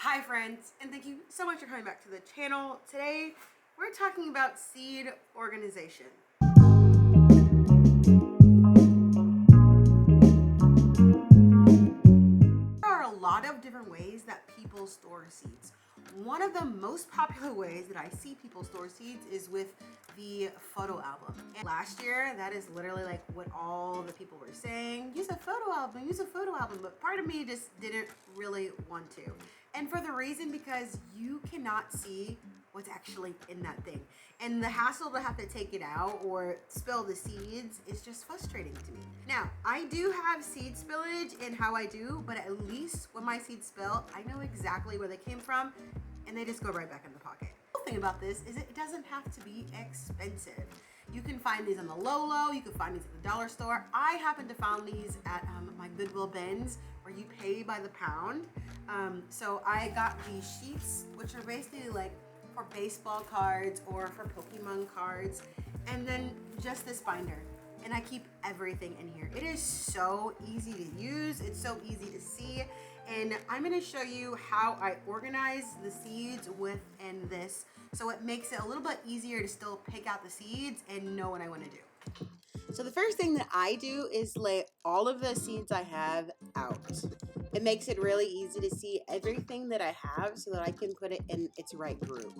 Hi friends, and thank you so much for coming back to the channel. Today we're talking about seed organization. There are a lot of different ways that people store seeds. One of the most popular ways that I see people store seeds is with the photo album. And last year, that is literally like what all the people were saying. Use a photo album, use a photo album. But part of me just didn't really want to. And for the reason because you cannot see what's actually in that thing. And the hassle to have to take it out or spill the seeds is just frustrating to me. Now, I do have seed spillage in how I do, but at least when my seeds spill, I know exactly where they came from and they just go right back in the pocket. The cool thing about this is it doesn't have to be expensive. You can find these on the low, you can find these at the dollar store. I happen to find these at my Goodwill bins where you pay by the pound. So I got these sheets, which are basically like for baseball cards or for Pokemon cards, and then just this binder. And I keep everything in here. It is so easy to use, it's so easy to see, and I'm gonna show you how I organize the seeds within this so it makes it a little bit easier to still pick out the seeds and know what I wanna do. So the first thing that I do is lay all of the seeds I have out. It makes it really easy to see everything that I have so that I can put it in its right group.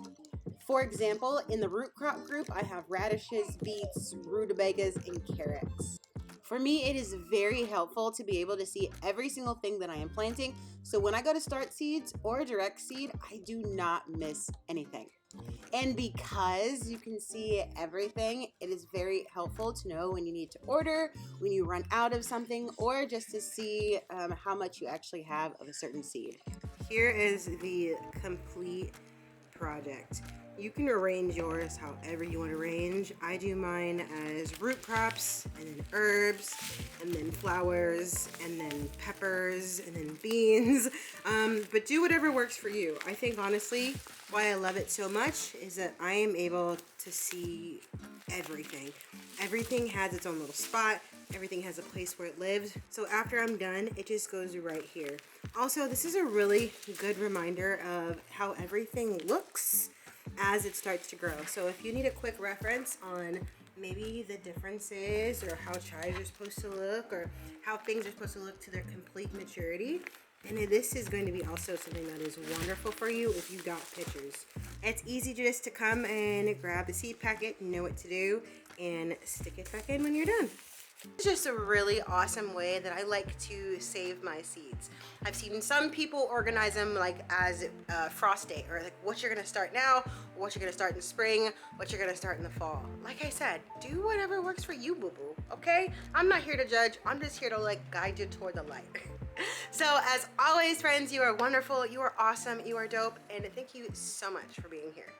For example, in the root crop group, I have radishes, beets, rutabagas, and carrots. For me, it is very helpful to be able to see every single thing that I am planting, so when I go to start seeds or direct seed, I do not miss anything. And because you can see everything, it is very helpful to know when you need to order, when you run out of something, or just to see how much you actually have of a certain seed. Here is the complete project. You can arrange yours however you want to arrange. I do mine as root crops, and then herbs, and then flowers, and then peppers, and then beans. But do whatever works for you. I think honestly, why I love it so much is that I am able to see everything. Everything has its own little spot. Everything has a place where it lives. So after I'm done, it just goes right here. Also, this is a really good reminder of how everything looks as it starts to grow. So if you need a quick reference on maybe the differences or how chives are supposed to look or how things are supposed to look to their complete maturity, and this is going to be also something that is wonderful for you if you got pictures. It's easy just to come and grab the seed packet, know what to do, and stick it back in when you're done. It's just a really awesome way that I like to save my seeds. I've seen some people organize them like as frost date, or like what you're gonna start now, what you're gonna start in the spring, what you're gonna start in the fall. Like I said, do whatever works for you, boo-boo, okay? I'm not here to judge, I'm just here to like guide you toward the light. So as always, friends, you are wonderful, you are awesome, you are dope, and thank you so much for being here.